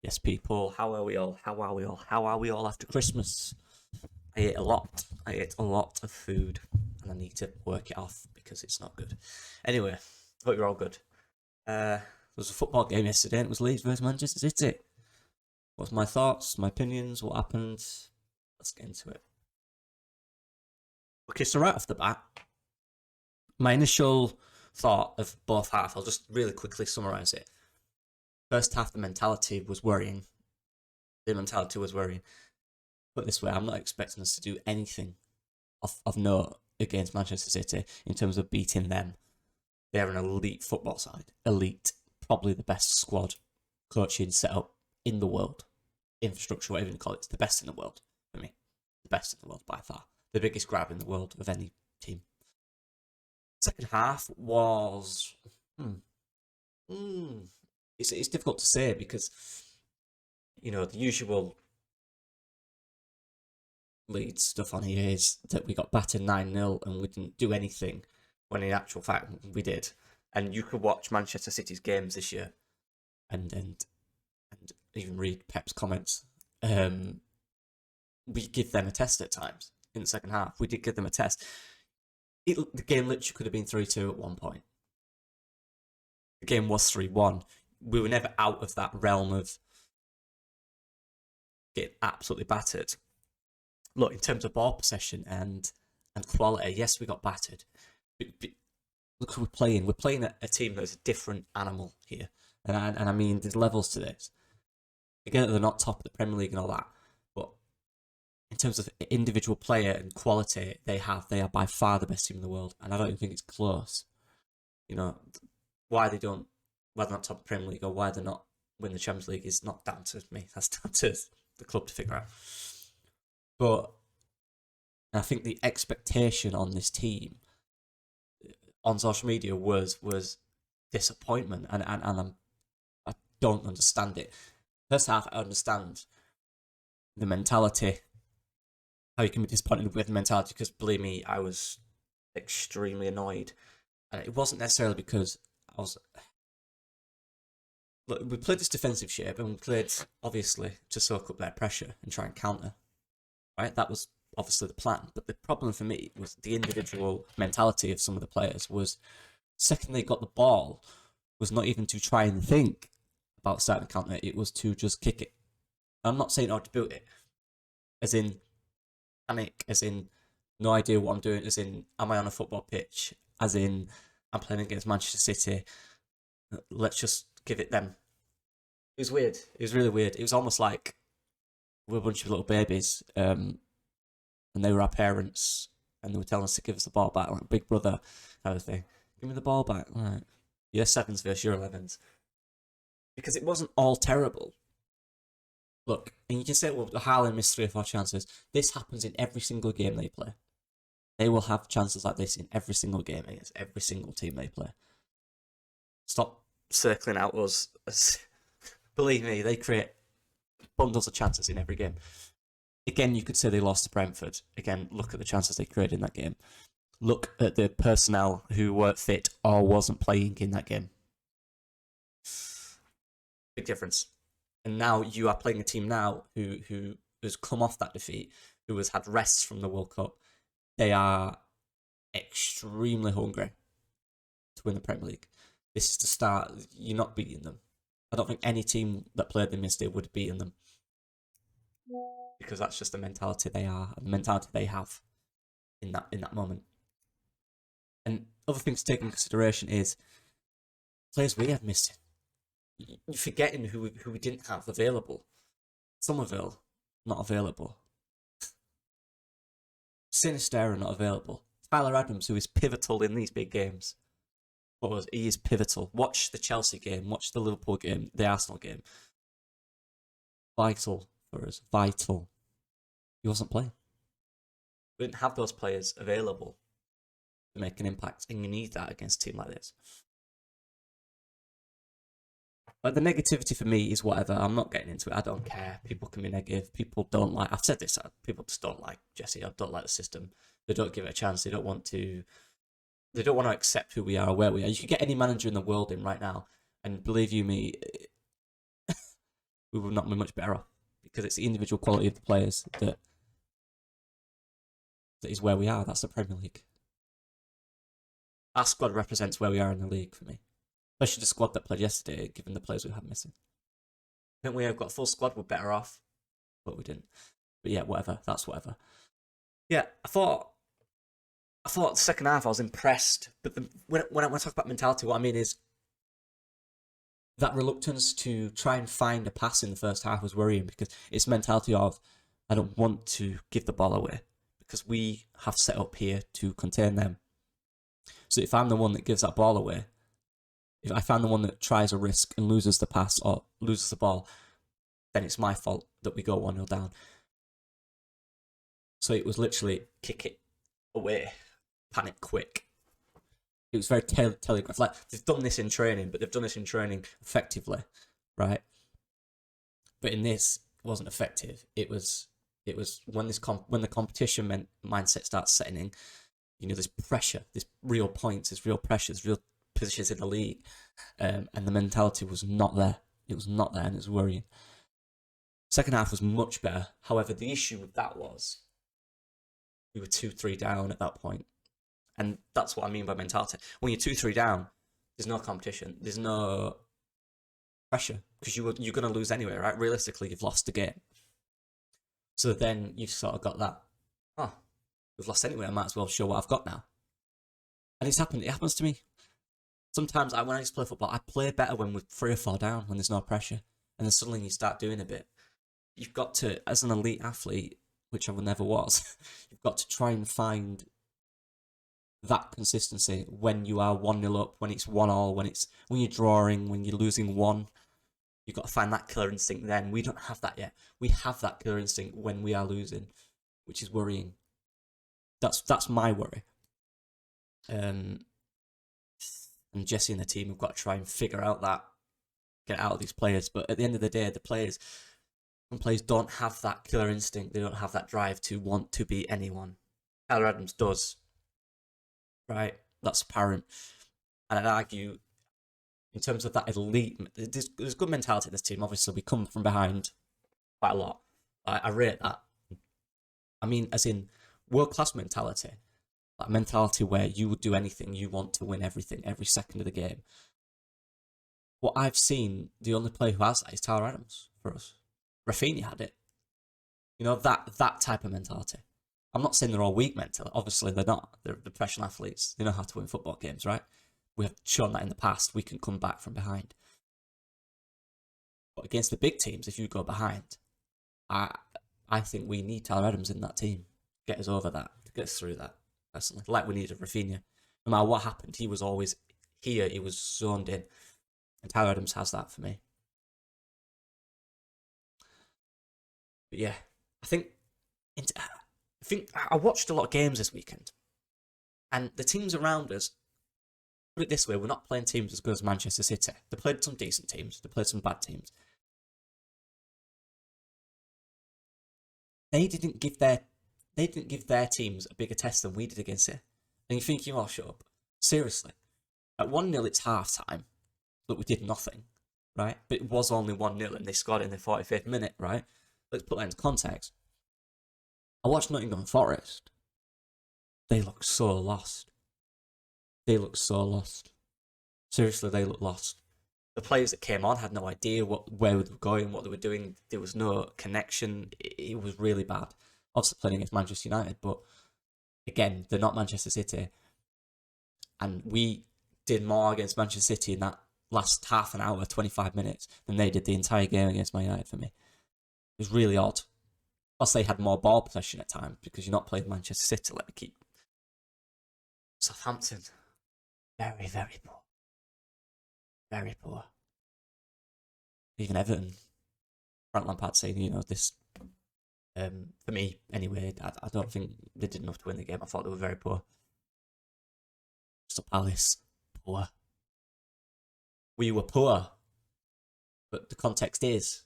Yes, people, how are we all? How are we all? How are we all after Christmas? I ate a lot. I ate a lot of food, and I need to work it off because it's not good. Anyway, hope you're all good. There was a football game yesterday, and it was Leeds versus Manchester City. What's my thoughts, my opinions, what happened? Let's get into it. Okay, so right off the bat, my initial thought of both halves, I'll just really quickly summarise it. First half, the mentality was worrying. Put it this way, I'm not expecting us to do anything of note against Manchester City in terms of beating them. They're an elite football side. Elite. Probably the best squad, coaching setup in the world. Infrastructure, whatever you call it. It's the best in the world for me. The best in the world by far. The biggest grab in the world of any team. Second half was... It's difficult to say because, the usual Leeds stuff on here is that we got battered 9-0 and we didn't do anything, when in actual fact we did. And you could watch Manchester City's games this year and even read Pep's comments. We give them a test at times in the second half. We did give them a test. The game literally could have been 3-2 at one point. The game was 3-1. We were never out of that realm of getting absolutely battered. Look, in terms of ball possession and quality, yes, we got battered. But look who we're playing. We're playing a team that's a different animal here. And I mean, there's levels to this. Again, they're not top of the Premier League and all that. But in terms of individual player and quality they are by far the best team in the world. And I don't even think it's close. Why they're not top of the Premier League or why they're not win the Champions League is not down to me. That's down to the club to figure out. But I think the expectation on this team on social media was disappointment, and I don't understand it. First half, I understand the mentality, how you can be disappointed with the mentality, because believe me, I was extremely annoyed, and it wasn't necessarily because I was. Look, we played this defensive shape, and we played obviously to soak up their pressure and try and counter. Right, that was obviously the plan. But the problem for me was the individual mentality of some of the players was, second they got the ball, was not even to try and think about starting a counter. It was to just kick it. I'm not saying how to boot it, as in panic, as in no idea what I'm doing, as in am I on a football pitch, as in I'm playing against Manchester City. Let's just give it them. It was weird. It was really weird. It was almost like we're a bunch of little babies, and they were our parents, and they were telling us to give us the ball back, like Big Brother kind of thing. Give me the ball back. Right. Year 7s versus year 11s. Because it wasn't all terrible. Look, and you can say, well, Haaland missed 3 or 4 chances. This happens in every single game they play. They will have chances like this in every single game against every single team they play. Stop circling out us. Believe me, they create bundles of chances in every game. Again, you could say they lost to Brentford. Again, look at the chances they created in that game. Look at the personnel who weren't fit or wasn't playing in that game. Big difference. And now you are playing a team now who has come off that defeat, who has had rests from the World Cup. They are extremely hungry to win the Premier League. This is the start. You're not beating them. I don't think any team that played them yesterday would have beaten them, because that's just the mentality they are and the mentality they have in that moment. And other things to take into consideration is players we have missing. You're forgetting who we didn't have available. Somerville, not available. Sinistera, not available. Tyler Adams, who is pivotal in these big games. He is pivotal. Watch the Chelsea game, watch the Liverpool game, the Arsenal game. Vital for us. Vital. He wasn't playing. We didn't have those players available to make an impact, and you need that against a team like this. But the negativity for me is whatever. I'm not getting into it. I don't care. People can be negative. People don't like. I've said this. People just don't like Jesse. I don't like the system. They don't give it a chance. They don't want to accept who we are or where we are. You could get any manager in the world in right now, and believe you me, we would not be much better off, because it's the individual quality of the players that is where we are. That's the Premier League. Our squad represents where we are in the league for me, especially the squad that played yesterday, given the players we had missing. I think we have got a full squad, we're better off, but we didn't. But yeah, whatever. That's whatever. Yeah, I thought the second half I was impressed, but when I talk about mentality, what I mean is that reluctance to try and find a pass in the first half was worrying, because it's mentality of, I don't want to give the ball away because we have set up here to contain them. So if I'm the one that gives that ball away, if I find the one that tries a risk and loses the pass or loses the ball, then it's my fault that we go 1-0 down. So it was literally kick it away, panic quick. It was very telegraphed. Like, they've done this in training, but they've done this in training effectively, right? But in this, it wasn't effective. It was when the competition mindset starts setting in, you know, there's pressure, there's real points, there's real pressures, real positions in the league, and the mentality was not there. It was not there, and it was worrying. Second half was much better. However, the issue with that was we were 2-3 down at that point. And that's what I mean by mentality. When you're 2-3 down, there's no competition. There's no pressure, because you're going to lose anyway, right? Realistically, you've lost the game. So then you've sort of got that, we've lost anyway, I might as well show what I've got now. And it's happened. It happens to me. Sometimes when I used to play football, I play better when we're 3 or 4 down, when there's no pressure. And then suddenly you start doing a bit. You've got to, as an elite athlete, which I never was, you've got to try and find that consistency when you are 1-0 up, when it's 1-1, when you're drawing, when you're losing 1. You've got to find that killer instinct then. We don't have that yet. We have that killer instinct when we are losing, which is worrying. That's my worry. And Jesse and the team have got to try and figure out that, get out of these players. But at the end of the day, some players don't have that killer instinct. They don't have that drive to want to be anyone. Tyler Adams does. Right? That's apparent. And I'd argue, in terms of that elite, there's good mentality in this team. Obviously, we come from behind quite a lot. I rate that. I mean, as in world-class mentality. That mentality where you would do anything, you want to win everything, every second of the game. What I've seen, the only player who has that is Tyler Adams for us. Rafinha had it. You know, that type of mentality. I'm not saying they're all weak mentally. Obviously, they're not. They're professional athletes. They know how to win football games, right? We have shown that in the past. We can come back from behind. But against the big teams, if you go behind, I think we need Tyler Adams in that team. Get us over that. Get us through that, personally. Like we needed Rafinha. No matter what happened, he was always here. He was zoned in. And Tyler Adams has that for me. But yeah, I think I watched a lot of games this weekend, and the teams around us, put it this way, we're not playing teams as good as Manchester City. They played some decent teams, they played some bad teams. They didn't give their teams a bigger test than we did against it. And you're thinking, oh, shut up. Seriously. At 1-0, it's half time. Look, we did nothing, right? But it was only 1-0 and they scored it in the 45th minute, right? Let's put that into context. I watched Nottingham Forest. They look so lost. Seriously, they look lost. The players that came on had no idea where they were going, what they were doing. There was no connection. It was really bad. Obviously playing against Manchester United, but again, they're not Manchester City. And we did more against Manchester City in that last half an hour, 25 minutes, than they did the entire game against Man United for me. It was really odd. Plus, they had more ball possession at times because you're not playing Manchester City. Let me keep. Southampton, very, very poor. Very poor. Even Everton, Frank Lampard saying, you know, this, for me, anyway, I don't think they did enough to win the game. I thought they were very poor. Crystal Palace, poor. We were poor. But the context is,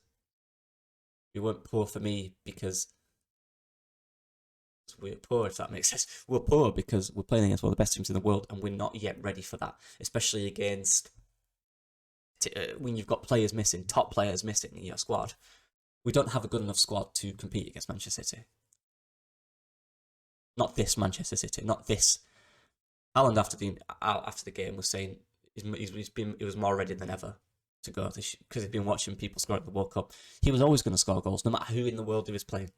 we weren't poor for me because we're poor, if that makes sense. We're poor because we're playing against one of the best teams in the world and we're not yet ready for that, especially against when you've got players missing, top players missing in your squad, we don't have a good enough squad to compete against Manchester City. Not this Manchester City, not this. Haaland after the game was saying he was more ready than ever to go because he'd been watching people score at the World Cup. He was always going to score goals, no matter who in the world he was playing.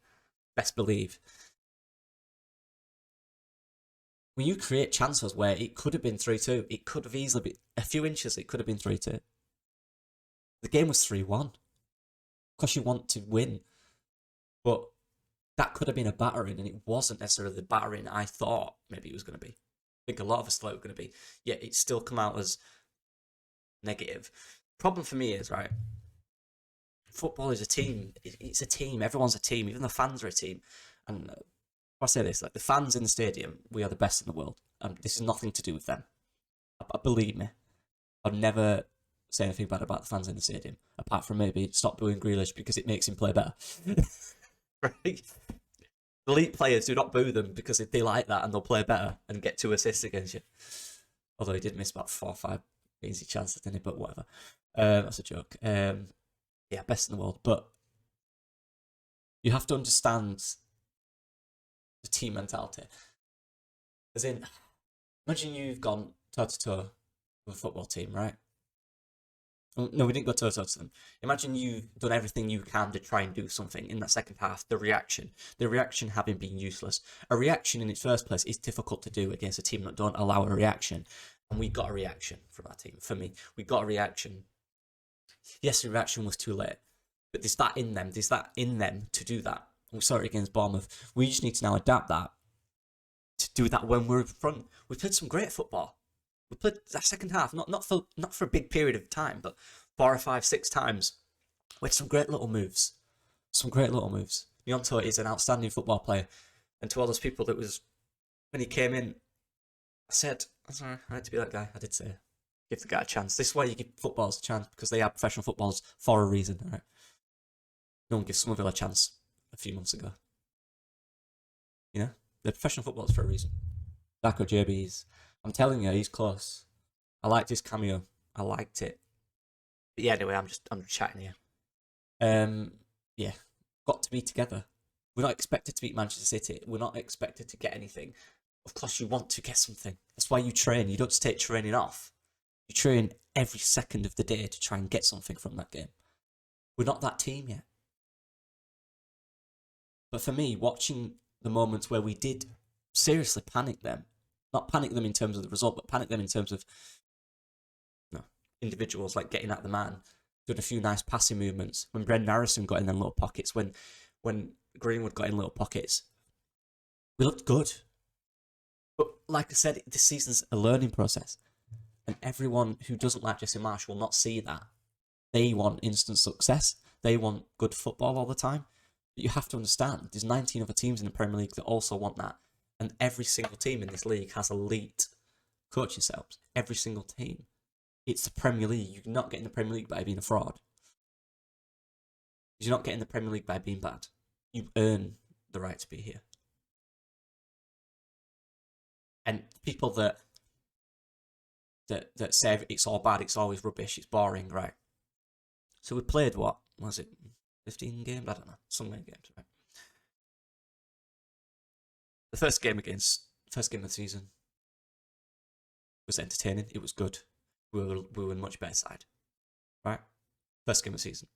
Best believe. When you create chances where it could have been 3-2, it could have easily been a few inches. It could have been 3-2. The game was 3-1. Because you want to win, but that could have been a battering, and it wasn't necessarily the battering I thought maybe it was going to be. I think a lot of us thought it was going to be. Yet it's still come out as negative. Problem for me is, right, football is a team. It's a team. Everyone's a team. Even the fans are a team. And I say this, like the fans in the stadium, we are the best in the world. This is nothing to do with them. Believe me, I'd never say anything bad about the fans in the stadium, apart from maybe stop booing Grealish because it makes him play better. Right? Elite players do not boo them because if they like that and they'll play better and get 2 assists against you. Although he did miss about 4 or 5 easy chances, didn't he? But whatever. That's a joke. Yeah, best in the world. But you have to understand the team mentality. As in, imagine you've gone toe-to-toe with a football team, right? No, we didn't go toe-to-toe to them. Imagine you've done everything you can to try and do something in that second half. The reaction having been useless. A reaction in its first place is difficult to do against a team that don't allow a reaction. And we got a reaction from our team. For me, we got a reaction. Yes, the reaction was too late. But there's that in them. There's that in them to do that. We saw it against Bournemouth. We just need to now adapt that to do that when we're in front. We played some great football. We played that second half, not for a big period of time, but 4 or 5, 6 times. We had some great little moves. Nyonto is an outstanding football player. And to all those people that was, when he came in, I said, I'm sorry, I had to be that guy. I did say, give the guy a chance. This is why you give footballers a chance, because they are professional footballers for a reason, right? No one gives Somerville a chance a few months ago. You know? They're professional footballers for a reason. Darko JB's. I'm telling you, he's close. I liked his cameo. I liked it. But yeah, anyway, I'm just chatting here. Yeah, got to be together. We're not expected to beat Manchester City. We're not expected to get anything. Of course, you want to get something. That's why you train. You don't just take training off. You train every second of the day to try and get something from that game. We're not that team yet. But for me, watching the moments where we did seriously panic them, not panic them in terms of the result, but panic them in terms of individuals, like getting at the man, doing a few nice passing movements. When Brendan Harrison got in them little pockets, when Greenwood got in little pockets, we looked good. But like I said, this season's a learning process. And everyone who doesn't like Jesse Marsch will not see that. They want instant success. They want good football all the time. But you have to understand, there's 19 other teams in the Premier League that also want that. And every single team in this league has elite coaching setups. Every single team. It's the Premier League. You're not getting the Premier League by being a fraud. You're not getting the Premier League by being bad. You earn the right to be here. And people that say it's all bad, it's always rubbish, it's boring, right? So we played what was it? 15 games? I don't know. Some many games, right? The first game of the season was entertaining. It was good. We were a much better side, right? First game of the season.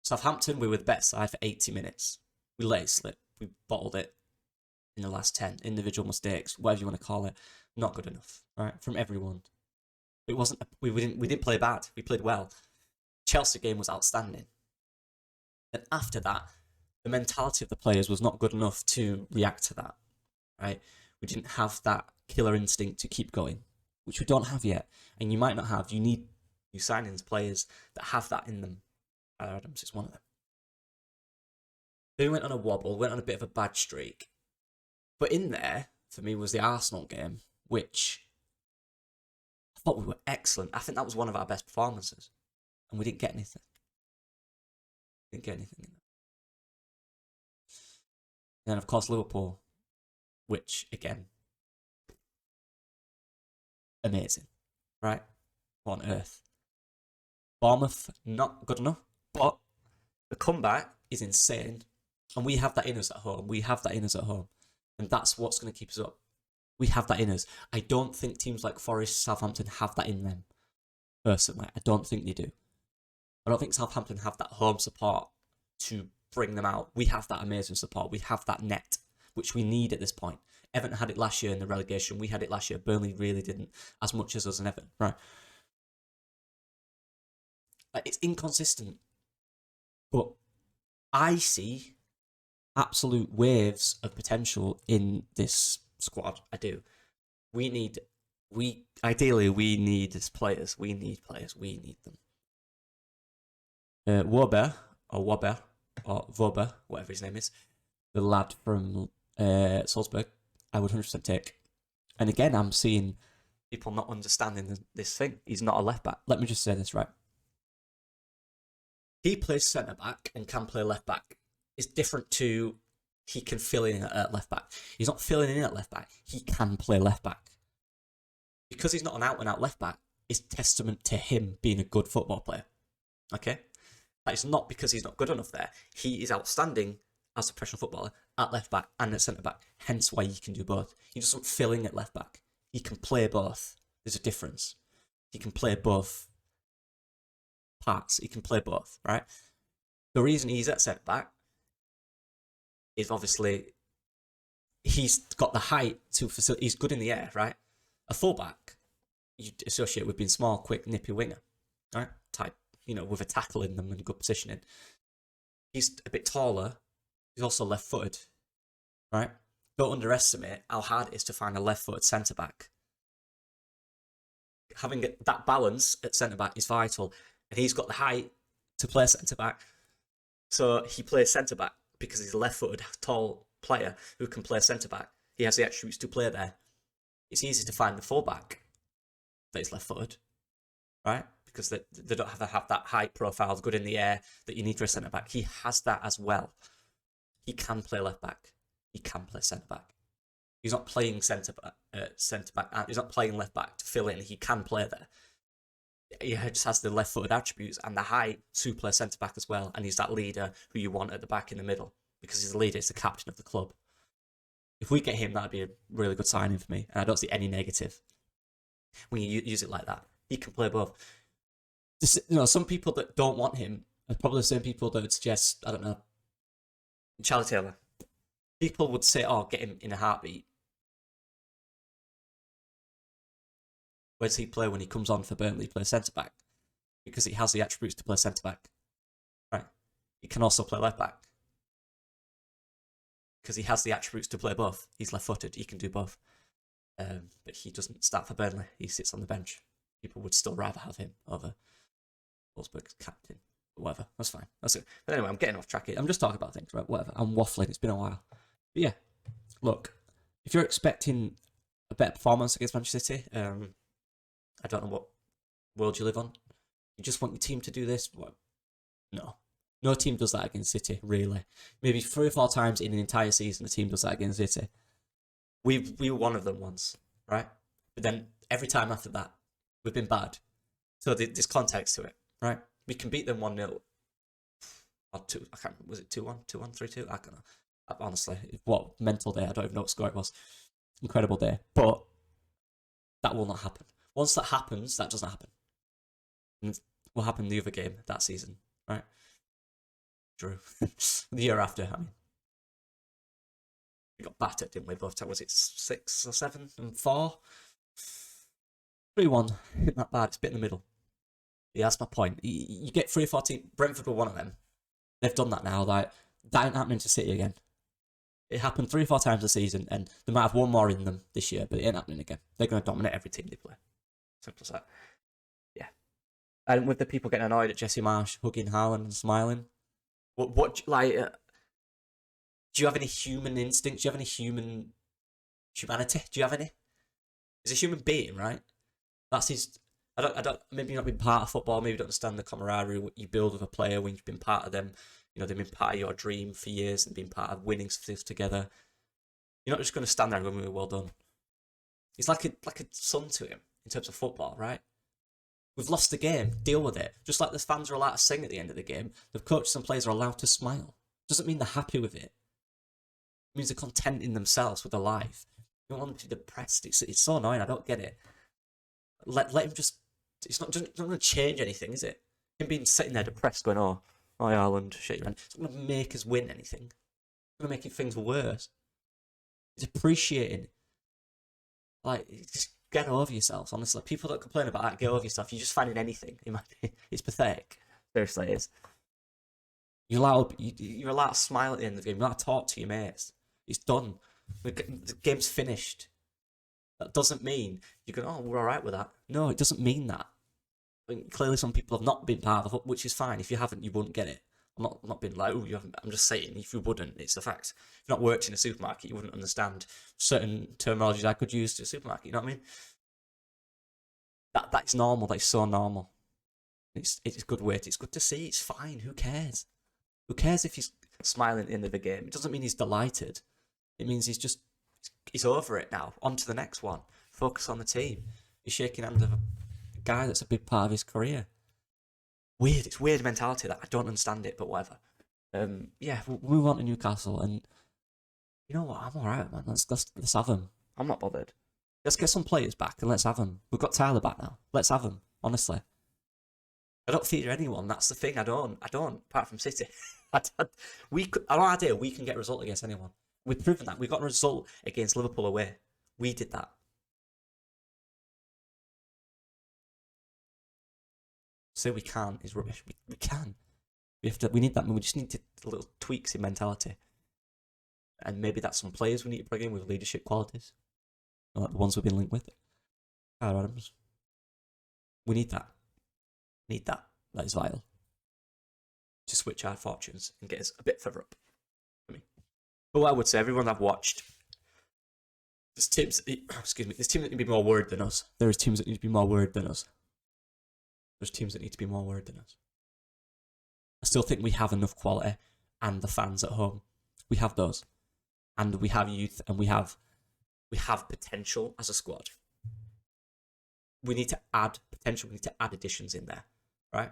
Southampton, we were the better side for 80 minutes. We let it slip. We bottled it in the last 10. Individual mistakes, whatever you want to call it, not good enough, right? From everyone. It wasn't. We didn't play bad. We played well. Chelsea game was outstanding. And after that, the mentality of the players was not good enough to react to that, right? We didn't have that killer instinct to keep going, which we don't have yet. And you might not have. You need new signings, players that have that in them. Tyler Adams is one of them. Then we went on a wobble, went on a bit of a bad streak. But in there, for me, was the Arsenal game, which I thought we were excellent. I think that was one of our best performances. And we didn't get anything. In that. And then, of course, Liverpool, which, again, amazing, right? What on earth? Bournemouth, not good enough, but the comeback is insane. And we have that in us at home. And that's what's going to keep us up. We have that in us. I don't think teams like Forest, Southampton have that in them, personally. I don't think they do. I don't think Southampton have that home support to bring them out. We have that amazing support. We have that net, which we need at this point. Everton had it last year in the relegation. We had it last year. Burnley really didn't, as much as us and Everton, right? It's inconsistent. But I see absolute waves of potential in this squad. I do. Ideally we need as players. We need them. Wobber or Wobber, whatever his name is, the lad from Salzburg, I would 100% take. And again, I'm seeing people not understanding this thing. He's not a left back. Let me just say this, right? He plays centre back and can play left back. It's different to he can fill in at left back. He's not filling in at left back. He can play left back. Because he's not an out and out left back, it's testament to him being a good football player. Okay? That is not because he's not good enough there. He is outstanding as a professional footballer at left back and at centre back. Hence why he can do both. He doesn't fill in at left back. He can play both. There's a difference. He can play both parts. He can play both, right? The reason he's at centre back is obviously he's got the height to facilitate. He's good in the air, right? A fullback you associate with being small, quick, nippy winger, right? Type, with a tackle in them and good positioning. He's a bit taller. He's also left-footed, right? Don't underestimate how hard it is to find a left-footed centre-back. Having that balance at centre-back is vital, and he's got the height to play centre-back. So he plays centre-back because he's a left-footed, tall player who can play centre-back. He has the attributes to play there. It's easy to find the full-back that is left-footed, right? Because they don't have to have that height profile, good in the air, that you need for a centre-back. He has that as well. He can play left-back. He can play centre-back. He's not playing centre-back. He's not playing left-back to fill in. He can play there. He just has the left-footed attributes and the height to play centre-back as well. And he's that leader who you want at the back in the middle. Because he's the leader, he's the captain of the club. If we get him, that'd be a really good signing for me. And I don't see any negative when you use it like that. He can play both. Some people that don't want him are probably the same people that would suggest, I don't know, Charlie Taylor. People would say, get him in a heartbeat. Where does he play when he comes on for Burnley? He plays centre-back. Because he has the attributes to play centre-back. Right. He can also play left-back. Because he has the attributes to play both. He's left-footed. He can do both. But he doesn't start for Burnley. He sits on the bench. People would still rather have him over Wolfsburg's captain. Whatever. That's fine. That's it. But anyway, I'm getting off track here. I'm just talking about things, right? Whatever. I'm waffling. It's been a while. But yeah, look, if you're expecting a better performance against Manchester City, I don't know what world you live on. You just want your team to do this? What? No. No team does that against City, really. Maybe 3 or 4 times in an entire season a team does that against City. We were one of them once, right? But then every time after that, we've been bad. So there's context to it, right? We can beat them 1-0. Or 2, I can't, was it 2-1, 2-1, 3-2? I don't know. Honestly, what mental day, I don't even know what score it was. Incredible day. But that will not happen. Once that happens, that doesn't happen. And what happened the other game that season, right? Drew. The year after, I mean. We got battered, didn't we? Both times, was it 6 or 7 and 4? 3-1. Not that bad. It's a bit in the middle. Yeah, that's my point. You get 3 or 4 teams. Brentford were one of them. They've done that now. Like, that ain't happening to City again. It happened 3 or 4 times this season, and they might have one more in them this year, but it ain't happening again. They're going to dominate every team they play. Simple as that. Yeah. And with the people getting annoyed at Jesse Marsh hugging Haaland and smiling, what do you have any human instincts? Do you have any humanity? Do you have any? He's a human being, right? That's his. I don't. Maybe you've not been part of football. Maybe you don't understand the camaraderie you build with a player when you've been part of them. They've been part of your dream for years and been part of winning stuff together. You're not just going to stand there and go, "Well done." He's like a son to him in terms of football, right? We've lost the game. Deal with it. Just like the fans are allowed to sing at the end of the game, the coaches and players are allowed to smile. Doesn't mean they're happy with it. It means they're content in themselves with their life. You don't want them to be depressed. It's so annoying. I don't get it. Let him just. It's not going to change anything, is it? Him being sitting there depressed, going, "Oh, Ireland, shit, man." It's not going to make us win anything. It's going to make things worse. It's appreciating. Like, just get over yourselves, honestly. People that complain about that, get over yourself. You're just finding anything. It's pathetic. Seriously, it is. You're allowed to smile at the end of the game. You're allowed to talk to your mates. It's done. The game's finished. That doesn't mean you go, "Oh, we're all right with that." No, it doesn't mean that. I mean, clearly, some people have not been part of it, which is fine. If you haven't, you wouldn't get it. I'm not being like, "Oh, you haven't." I'm just saying, if you wouldn't, it's a fact. If you've not worked in a supermarket, you wouldn't understand certain terminologies I could use to a supermarket. You know what I mean? That's normal. That's so normal. It's good weight. It's good to see. It's fine. Who cares? Who cares if he's smiling at the end of the game? It doesn't mean he's delighted. It means he's over it now. On to the next one. Focus on the team. He's shaking hands with a guy that's a big part of his career. Weird. It's weird mentality that I don't understand it, but whatever. Yeah, we'll move on to Newcastle, and you know what? I'm alright, man. Let's have them. I'm not bothered. Let's get some players back and let's have them. We've got Tyler back now. Let's have them. Honestly, I don't fear anyone. That's the thing. I don't. Apart from City, I don't idea we can get a result against anyone. We've proven that. We got a result against Liverpool away. We did that. Say we can't is rubbish. We can. We need that. We just need little tweaks in mentality. And maybe that's some players we need to bring in with leadership qualities. Like the ones we've been linked with. Kyle Adams. We need that. That is vital. To switch our fortunes and get us a bit further up. But what I would say, everyone I've watched, there's teams that need to be more worried than us. There's teams that need to be more worried than us. There's teams that need to be more worried than us. I still think we have enough quality and the fans at home. We have those. And we have youth and we have potential as a squad. We need to add potential. We need to add additions in there, right?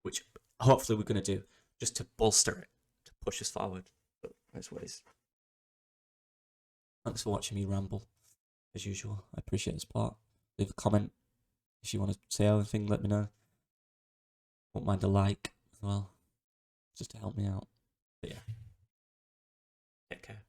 Which hopefully we're going to do just to bolster it, to push us forward. But that's what it is. Thanks for watching me ramble, as usual. I appreciate the support. Leave a comment if you want to say anything. Let me know. Won't mind a like as well, just to help me out. But yeah, take care.